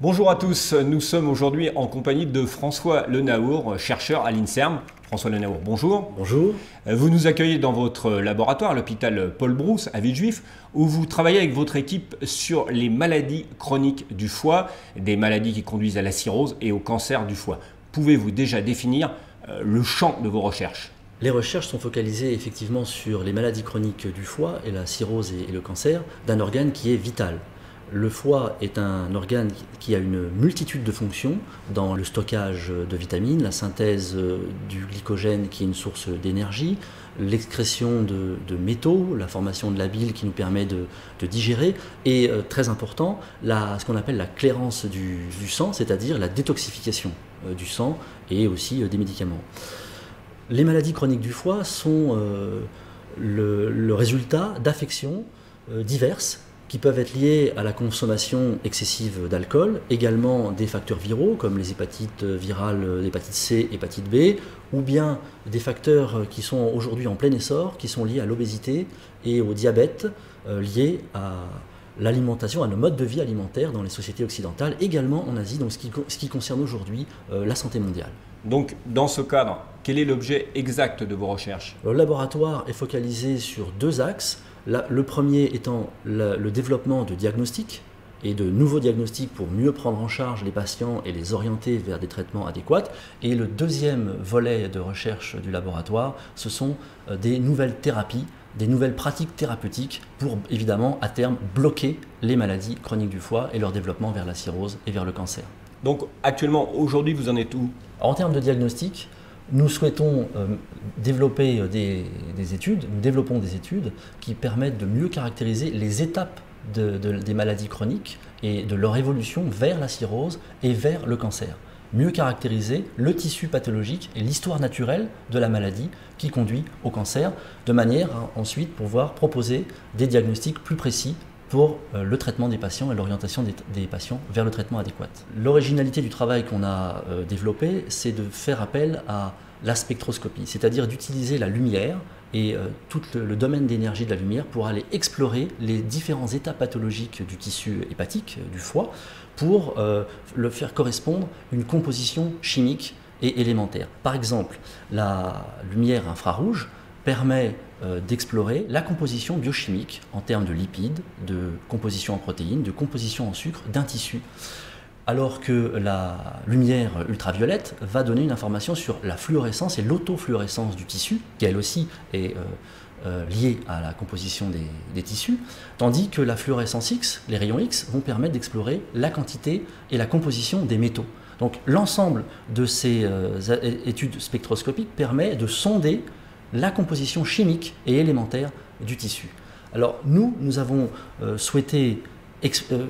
Bonjour à tous, nous sommes aujourd'hui en compagnie de François Lenaour, chercheur à l'INSERM. François Lenaour, bonjour. Bonjour. Vous nous accueillez dans votre laboratoire, l'hôpital Paul Brousse à Villejuif, où vous travaillez avec votre équipe sur les maladies chroniques du foie, des maladies qui conduisent à la cirrhose et au cancer du foie. Pouvez-vous déjà définir le champ de vos recherches ? Les recherches sont focalisées effectivement sur les maladies chroniques du foie et la cirrhose et le cancer d'un organe qui est vital. Le foie est un organe qui a une multitude de fonctions dans le stockage de vitamines, la synthèse du glycogène qui est une source d'énergie, l'excrétion de métaux, la formation de la bile qui nous permet de digérer et très important, ce qu'on appelle la clairance du sang, c'est-à-dire la détoxification du sang et aussi des médicaments. Les maladies chroniques du foie sont le résultat d'affections diverses qui peuvent être liées à la consommation excessive d'alcool, également des facteurs viraux comme les hépatites virales, l'hépatite C, hépatite B, ou bien des facteurs qui sont aujourd'hui en plein essor, qui sont liés à l'obésité et au diabète, liés à l'alimentation, à nos modes de vie alimentaires dans les sociétés occidentales, également en Asie, donc ce qui concerne aujourd'hui la santé mondiale. Donc, dans ce cadre, quel est l'objet exact de vos recherches ? Le laboratoire est focalisé sur deux axes. Le premier étant le développement de diagnostics et de nouveaux diagnostics pour mieux prendre en charge les patients et les orienter vers des traitements adéquats. Et le deuxième volet de recherche du laboratoire, ce sont des nouvelles thérapies, des nouvelles pratiques thérapeutiques pour évidemment à terme bloquer les maladies chroniques du foie et leur développement vers la cirrhose et vers le cancer. Donc actuellement, aujourd'hui, vous en êtes où ? En termes de diagnostic, nous souhaitons développer des études, nous développons des études qui permettent de mieux caractériser les étapes des maladies chroniques et de leur évolution vers la cirrhose et vers le cancer. Mieux caractériser le tissu pathologique et l'histoire naturelle de la maladie qui conduit au cancer, de manière à ensuite pouvoir proposer des diagnostics plus précis pour le traitement des patients et l'orientation des patients vers le traitement adéquat. L'originalité du travail qu'on a développé, c'est de faire appel à la spectroscopie, c'est-à-dire d'utiliser la lumière et tout le domaine d'énergie de la lumière pour aller explorer les différents états pathologiques du tissu hépatique, du foie, pour le faire correspondre à une composition chimique et élémentaire. Par exemple, la lumière infrarouge permet d'explorer la composition biochimique en termes de lipides, de composition en protéines, de composition en sucre d'un tissu, alors que la lumière ultraviolette va donner une information sur la fluorescence et l'autofluorescence du tissu, qui elle aussi est liée à la composition des tissus, tandis que la fluorescence X, les rayons X, vont permettre d'explorer la quantité et la composition des métaux. Donc l'ensemble de ces études spectroscopiques permet de sonder la composition chimique et élémentaire du tissu. Alors nous avons souhaité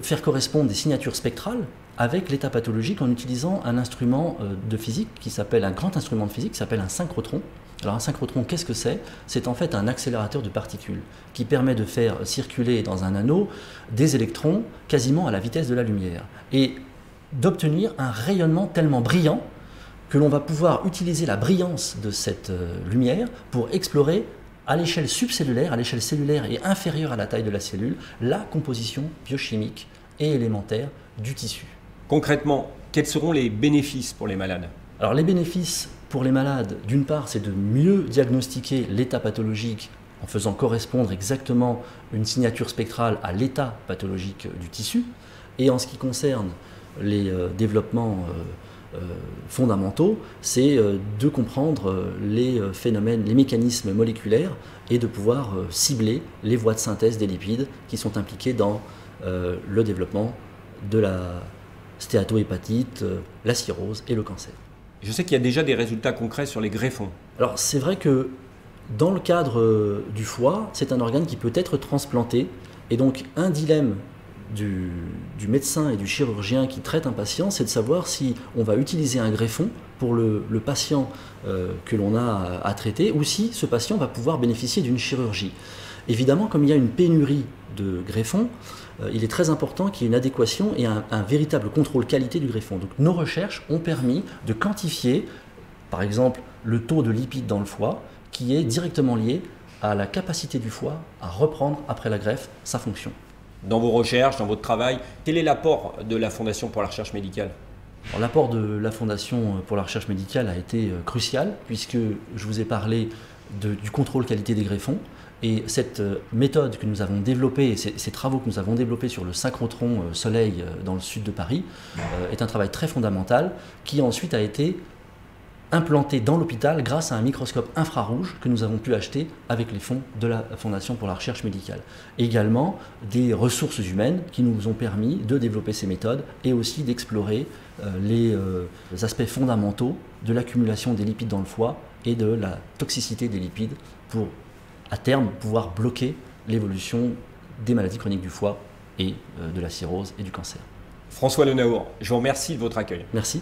faire correspondre des signatures spectrales avec l'état pathologique en utilisant un instrument de physique qui s'appelle un grand instrument de physique qui s'appelle un synchrotron. Alors un synchrotron, qu'est-ce que c'est ? C'est en fait un accélérateur de particules qui permet de faire circuler dans un anneau des électrons quasiment à la vitesse de la lumière et d'obtenir un rayonnement tellement brillant que l'on va pouvoir utiliser la brillance de cette lumière pour explorer à l'échelle subcellulaire, à l'échelle cellulaire et inférieure à la taille de la cellule, la composition biochimique et élémentaire du tissu. Concrètement, quels seront les bénéfices pour les malades ? Alors les bénéfices pour les malades, d'une part, c'est de mieux diagnostiquer l'état pathologique en faisant correspondre exactement une signature spectrale à l'état pathologique du tissu. Et en ce qui concerne les développements fondamentaux, c'est de comprendre les phénomènes, les mécanismes moléculaires et de pouvoir cibler les voies de synthèse des lipides qui sont impliquées dans le développement de la stéatohépatite, la cirrhose et le cancer. Je sais qu'il y a déjà des résultats concrets sur les greffons. Alors c'est vrai que dans le cadre du foie, c'est un organe qui peut être transplanté et donc un dilemme du médecin et du chirurgien qui traite un patient, c'est de savoir si on va utiliser un greffon pour le patient que l'on a à traiter ou si ce patient va pouvoir bénéficier d'une chirurgie. Évidemment, comme il y a une pénurie de greffons, il est très important qu'il y ait une adéquation et un véritable contrôle qualité du greffon. Donc nos recherches ont permis de quantifier, par exemple, le taux de lipides dans le foie qui est directement lié à la capacité du foie à reprendre après la greffe sa fonction. dans vos recherches, dans votre travail. Quel est l'apport de la Fondation pour la recherche médicale? L'apport de la Fondation pour la recherche médicale a été crucial, puisque je vous ai parlé du contrôle qualité des greffons. Et cette méthode que nous avons développée, ces travaux que nous avons développés sur le synchrotron Soleil dans le sud de Paris, est un travail très fondamental qui ensuite a été implanté dans l'hôpital grâce à un microscope infrarouge que nous avons pu acheter avec les fonds de la Fondation pour la recherche médicale. Également des ressources humaines qui nous ont permis de développer ces méthodes et aussi d'explorer les aspects fondamentaux de l'accumulation des lipides dans le foie et de la toxicité des lipides pour, à terme, pouvoir bloquer l'évolution des maladies chroniques du foie et de la cirrhose et du cancer. François Le Naour, je vous remercie de votre accueil. Merci.